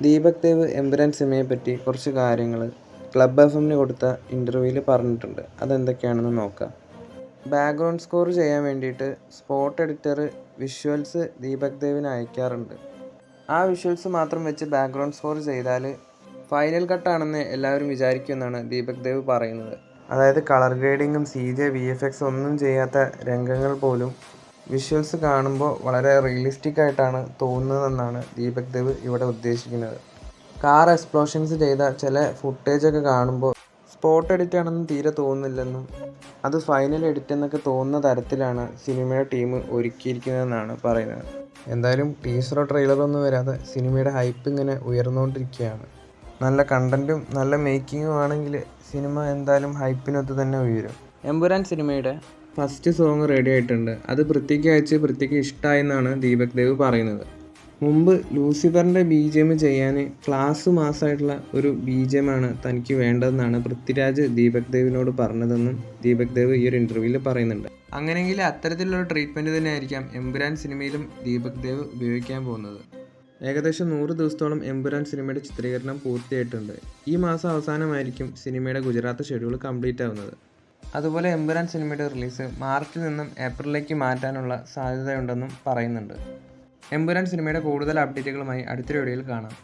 ദീപക് ദേവ് എമ്പുരാൻ സിനിമയെപ്പറ്റി കുറച്ച് കാര്യങ്ങൾ ക്ലബ് എഫ്എമ്മിന് കൊടുത്ത ഇൻ്റർവ്യൂവിൽ പറഞ്ഞിട്ടുണ്ട്. അതെന്തൊക്കെയാണെന്ന് നോക്കാം. ബാക്ക്ഗ്രൗണ്ട് സ്കോർ ചെയ്യാൻ വേണ്ടിയിട്ട് സ്പോട്ട് എഡിറ്റർ വിഷ്വൽസ് ദീപക് ദേവിന് അയക്കാറുണ്ട്. ആ വിഷ്വൽസ് മാത്രം വെച്ച് ബാക്ക്ഗ്രൗണ്ട് സ്കോർ ചെയ്താൽ ഫൈനൽ കട്ടാണെന്ന് എല്ലാവരും വിചാരിക്കുമെന്നാണ് ദീപക് ദേവ് പറയുന്നത്. അതായത് കളർ ഗ്രേഡിങ്ങും CG VFX ഒന്നും ചെയ്യാത്ത രംഗങ്ങൾ പോലും വിഷ്വൽസ് കാണുമ്പോൾ വളരെ റിയലിസ്റ്റിക് ആയിട്ടാണ് തോന്നുന്നതെന്നാണ് ദീപക് ദേവ് ഇവിടെ ഉദ്ദേശിക്കുന്നത്. കാർ എക്സ്പ്ലോഷൻസ് ചെയ്ത ചില ഫുട്ടേജൊക്കെ കാണുമ്പോൾ സ്പോട്ട് എഡിറ്റ് ആണെന്ന് തീരെ തോന്നുന്നില്ലെന്നും അത് ഫൈനൽ എഡിറ്റ് എന്നൊക്കെ തോന്നുന്ന തരത്തിലാണ് സിനിമയുടെ ടീം ഒരുക്കിയിരിക്കുന്നതെന്നാണ് പറയുന്നത്. എന്തായാലും ടീസറോ ട്രെയിലറോ ഒന്നും വരാതെ സിനിമയുടെ ഹൈപ്പ് ഇങ്ങനെ ഉയർന്നുകൊണ്ടിരിക്കുകയാണ്. നല്ല കണ്ടൻറ്റും നല്ല മേക്കിങ്ങും ആണെങ്കിൽ സിനിമ എന്തായാലും ഹൈപ്പിനൊത്ത് തന്നെ ഉയരും. എമ്പുരാൻ സിനിമയുടെ ഫസ്റ്റ് സോങ് റെഡി ആയിട്ടുണ്ട്. അത് പൃഥ്വിക്ക് അയച്ച് പൃഥ്വിക്ക് ഇഷ്ടമായെന്നാണ് ദീപക് ദേവ് പറയുന്നത്. മുമ്പ് ലൂസിഫറിൻ്റെ BGM ചെയ്യാൻ ക്ലാസ് മാസമായിട്ടുള്ള ഒരു BGM ആണ് തനിക്ക് വേണ്ടതെന്നാണ് പൃഥ്വിരാജ് ദീപക് ദേവിനോട് പറഞ്ഞതെന്നും ദീപക് ദേവ് ഈ ഒരു ഇൻ്റർവ്യൂവിൽ പറയുന്നുണ്ട്. അങ്ങനെയെങ്കിൽ അത്തരത്തിലുള്ള ട്രീറ്റ്മെൻറ്റ് തന്നെയായിരിക്കാം എമ്പുരാൻ സിനിമയിലും ദീപക് ദേവ് ഉപയോഗിക്കാൻ പോകുന്നത്. ഏകദേശം 100 ദിവസത്തോളം എമ്പുരാൻ സിനിമയുടെ ചിത്രീകരണം പൂർത്തിയായിട്ടുണ്ട്. ഈ മാസം അവസാനമായിരിക്കും സിനിമയുടെ ഗുജറാത്ത് ഷെഡ്യൂൾ കംപ്ലീറ്റ് ആവുന്നത്. അതുപോലെ എമ്പുരാൻ സിനിമയുടെ റിലീസ് മാർച്ചിൽ നിന്നും ഏപ്രിലിലേക്ക് മാറ്റാനുള്ള സാധ്യതയുണ്ടെന്നും പറയുന്നുണ്ട്. എമ്പുരാൻ സിനിമയുടെ കൂടുതൽ അപ്ഡേറ്റുകളുമായി അടുത്ത വീഡിയോയിൽ കാണാം.